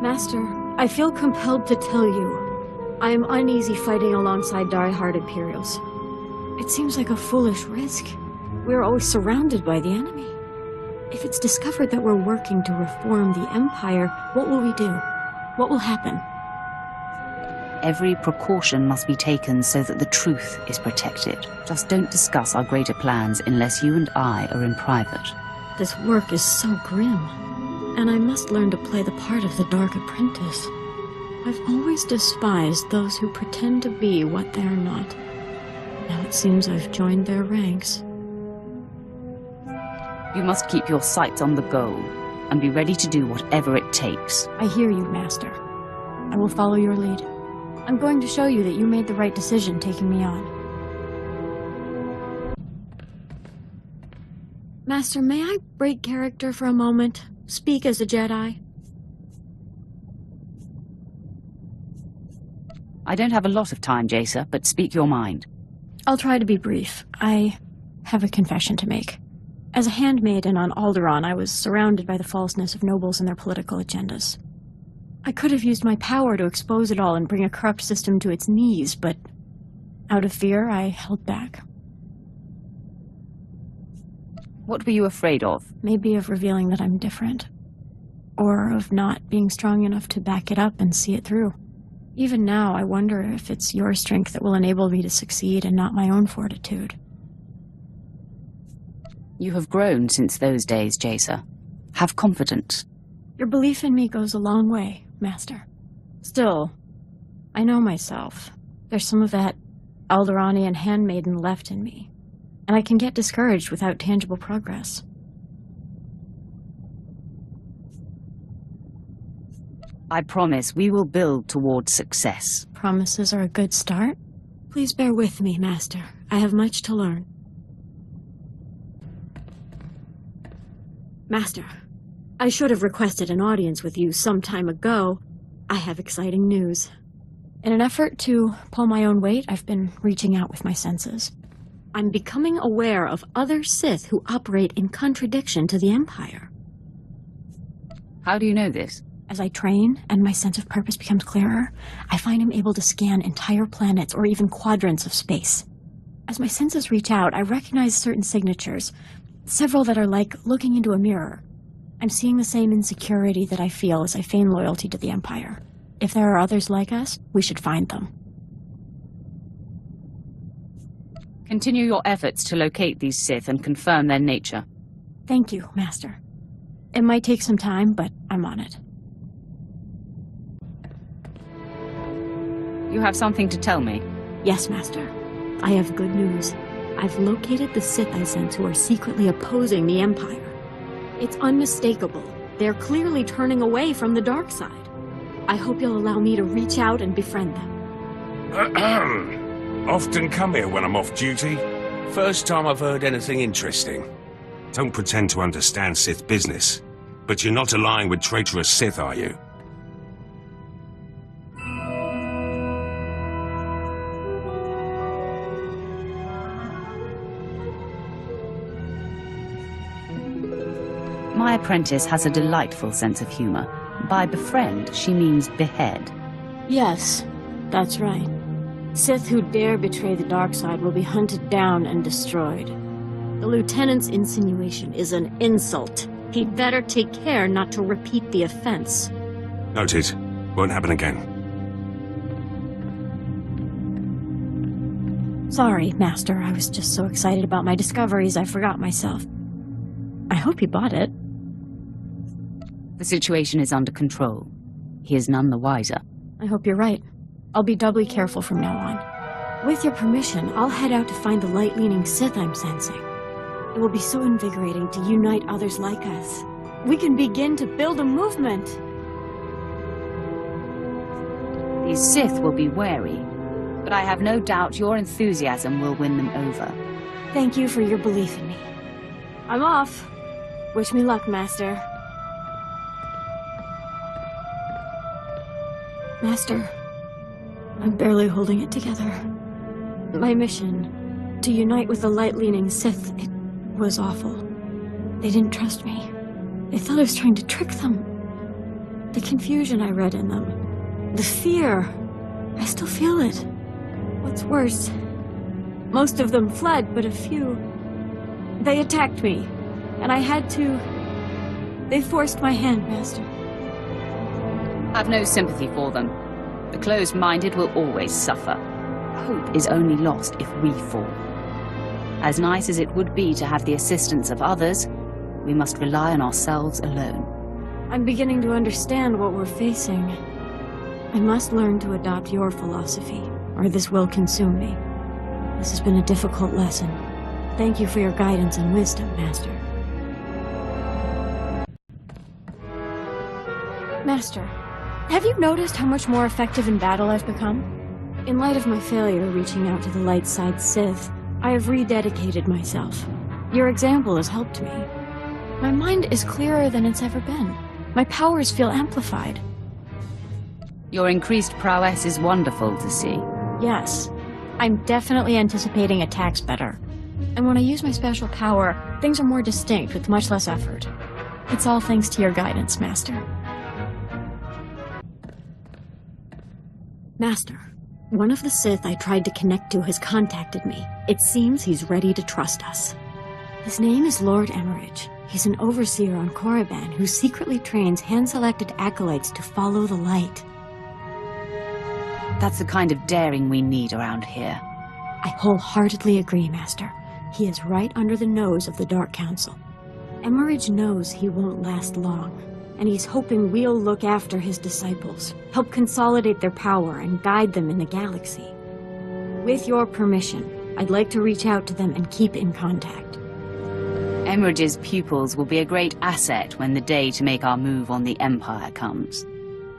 Master, I feel compelled to tell you, I am uneasy fighting alongside die-hard Imperials. It seems like a foolish risk. We are always surrounded by the enemy. If it's discovered that we're working to reform the Empire, what will we do? What will happen? Every precaution must be taken so that the truth is protected. Just don't discuss our greater plans unless you and I are in private. This work is so grim, and I must learn to play the part of the Dark Apprentice. I've always despised those who pretend to be what they're not. Now it seems I've joined their ranks. You must keep your sights on the goal, and be ready to do whatever it takes. I hear you, Master. I will follow your lead. I'm going to show you that you made the right decision taking me on. Master, may I break character for a moment? Speak as a Jedi? I don't have a lot of time, Jaesa, but speak your mind. I'll try to be brief. I have a confession to make. As a handmaiden on Alderaan, I was surrounded by the falseness of nobles and their political agendas. I could have used my power to expose it all and bring a corrupt system to its knees, but out of fear, I held back. What were you afraid of? Maybe of revealing that I'm different. Or of not being strong enough to back it up and see it through. Even now, I wonder if it's your strength that will enable me to succeed and not my own fortitude. You have grown since those days, Jaesa. Have confidence. Your belief in me goes a long way, Master. Still, I know myself. There's some of that Alderaanian handmaiden left in me, and I can get discouraged without tangible progress. I promise we will build towards success. Promises are a good start. Please bear with me, Master. I have much to learn. Master, I should have requested an audience with you some time ago. I have exciting news. In an effort to pull my own weight, I've been reaching out with my senses. I'm becoming aware of other Sith who operate in contradiction to the Empire. How do you know this? As I train and my sense of purpose becomes clearer, I find I'm able to scan entire planets or even quadrants of space. As my senses reach out, I recognize certain signatures, several that are like looking into a mirror. I'm seeing the same insecurity that I feel as I feign loyalty to the Empire. If there are others like us, we should find them. Continue your efforts to locate these Sith and confirm their nature. Thank you, Master. It might take some time, but I'm on it. You have something to tell me? Yes, Master. I have good news. I've located the Sith I sense who are secretly opposing the Empire. It's unmistakable. They're clearly turning away from the dark side. I hope you'll allow me to reach out and befriend them. Often come here when I'm off duty. First time I've heard anything interesting. Don't pretend to understand Sith business. But you're not aligned with traitorous Sith, are you? My apprentice has a delightful sense of humor. By befriend, she means behead. Yes, that's right. Sith who dare betray the dark side will be hunted down and destroyed. The Lieutenant's insinuation is an insult. He'd better take care not to repeat the offense. Noted. Won't happen again. Sorry, Master. I was just so excited about my discoveries I forgot myself. I hope he bought it. The situation is under control. He is none the wiser. I hope you're right. I'll be doubly careful from now on. With your permission, I'll head out to find the light-leaning Sith I'm sensing. It will be so invigorating to unite others like us. We can begin to build a movement. These Sith will be wary, but I have no doubt your enthusiasm will win them over. Thank you for your belief in me. I'm off. Wish me luck, Master. Master, I'm barely holding it together. My mission, to unite with the light-leaning Sith, it was awful. They didn't trust me. They thought I was trying to trick them. The confusion I read in them. The fear. I still feel it. What's worse, most of them fled, but a few... They attacked me, and I had to... They forced my hand, Master. Have no sympathy for them. The closed-minded will always suffer. Hope is only lost if we fall. As nice as it would be to have the assistance of others, we must rely on ourselves alone. I'm beginning to understand what we're facing. I must learn to adopt your philosophy, or this will consume me. This has been a difficult lesson. Thank you for your guidance and wisdom, Master. Master, have you noticed how much more effective in battle I've become? In light of my failure reaching out to the light side Sith, I have rededicated myself. Your example has helped me. My mind is clearer than it's ever been. My powers feel amplified. Your increased prowess is wonderful to see. Yes, I'm definitely anticipating attacks better. And when I use my special power, things are more distinct with much less effort. It's all thanks to your guidance, Master. Master, one of the Sith I tried to connect to has contacted me. It seems he's ready to trust us. His name is Lord Emmerich. He's an overseer on Korriban who secretly trains hand-selected acolytes to follow the light. That's the kind of daring we need around here. I wholeheartedly agree, Master. He is right under the nose of the Dark Council. Emmerich knows he won't last long, and he's hoping we'll look after his disciples, help consolidate their power and guide them in the galaxy. With your permission, I'd like to reach out to them and keep in contact. Emmerich's pupils will be a great asset when the day to make our move on the Empire comes.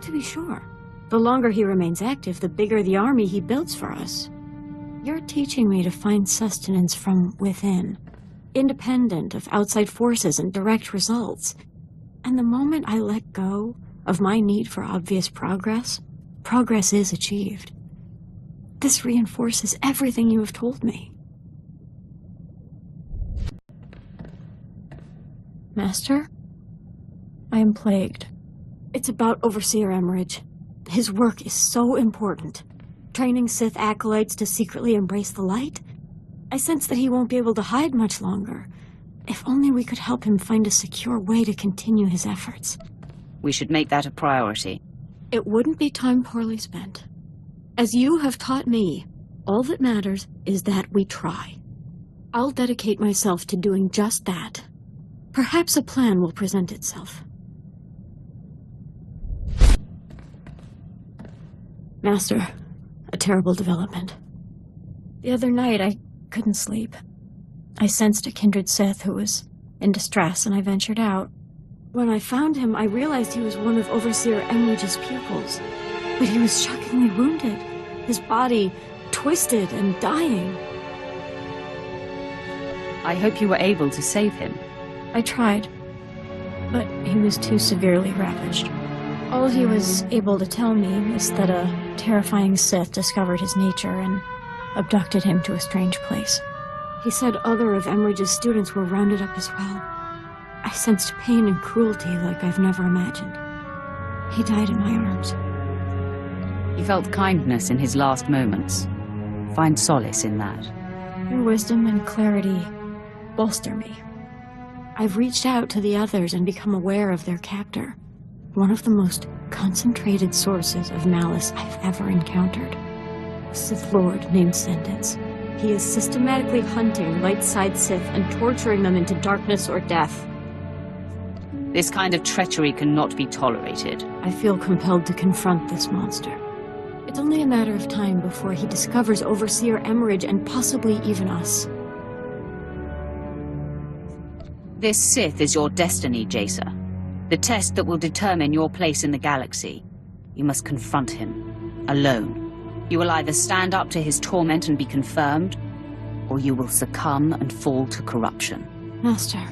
To be sure. The longer he remains active, the bigger the army he builds for us. You're teaching me to find sustenance from within, independent of outside forces and direct results. And the moment I let go of my need for obvious progress, progress is achieved. This reinforces everything you have told me. Master? I am plagued. It's about Overseer Emmerich. His work is so important. Training Sith acolytes to secretly embrace the light? I sense that he won't be able to hide much longer. If only we could help him find a secure way to continue his efforts. We should make that a priority. It wouldn't be time poorly spent. As you have taught me, all that matters is that we try. I'll dedicate myself to doing just that. Perhaps a plan will present itself. Master, a terrible development. The other night, I couldn't sleep. I sensed a kindred Sith who was in distress, and I ventured out. When I found him, I realized he was one of Overseer Emmerich's pupils. But he was shockingly wounded, his body twisted and dying. I hope you were able to save him. I tried, but he was too severely ravaged. All he was able to tell me was that a terrifying Sith discovered his nature and abducted him to a strange place. He said other of Emmerich's students were rounded up as well. I sensed pain and cruelty like I've never imagined. He died in my arms. You felt kindness in his last moments. Find solace in that. Your wisdom and clarity bolster me. I've reached out to the others and become aware of their captor. One of the most concentrated sources of malice I've ever encountered. A Sith Lord named Sentence. He is systematically hunting light-side Sith and torturing them into darkness or death. This kind of treachery cannot be tolerated. I feel compelled to confront this monster. It's only a matter of time before he discovers Overseer Emmerich and possibly even us. This Sith is your destiny, Jaesa. The test that will determine your place in the galaxy. You must confront him, alone. You will either stand up to his torment and be confirmed, or you will succumb and fall to corruption. Master,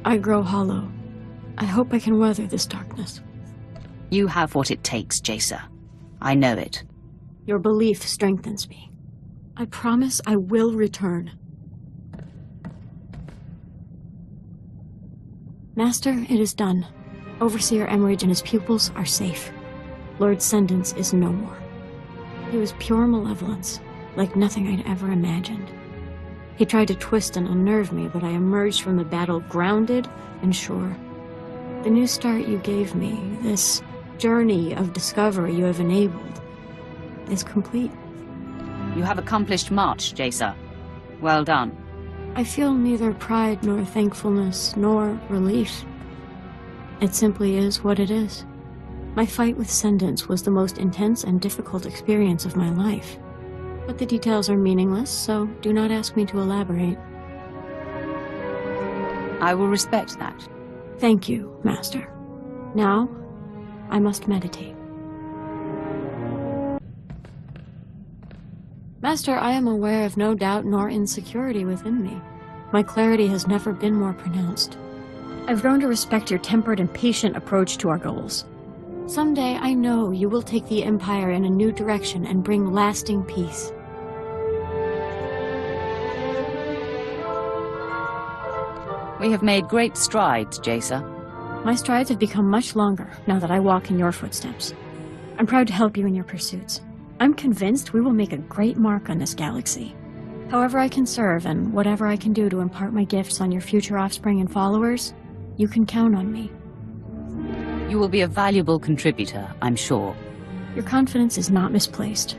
I grow hollow. I hope I can weather this darkness. You have what it takes, Jaesa. I know it. Your belief strengthens me. I promise I will return. Master, it is done. Overseer Emmerich and his pupils are safe. Lord Sendence is no more. He was pure malevolence, like nothing I'd ever imagined. He tried to twist and unnerve me, but I emerged from the battle grounded and sure. The new start you gave me, this journey of discovery you have enabled, is complete. You have accomplished much, Jaesa. Well done. I feel neither pride nor thankfulness nor relief. It simply is what it is. My fight with Sendence was the most intense and difficult experience of my life. But the details are meaningless, so do not ask me to elaborate. I will respect that. Thank you, Master. Now, I must meditate. Master, I am aware of no doubt nor insecurity within me. My clarity has never been more pronounced. I've grown to respect your tempered and patient approach to our goals. Someday, I know you will take the Empire in a new direction and bring lasting peace. We have made great strides, Jaesa. My strides have become much longer now that I walk in your footsteps. I'm proud to help you in your pursuits. I'm convinced we will make a great mark on this galaxy. However I can serve and whatever I can do to impart my gifts on your future offspring and followers, you can count on me. You will be a valuable contributor, I'm sure. Your confidence is not misplaced.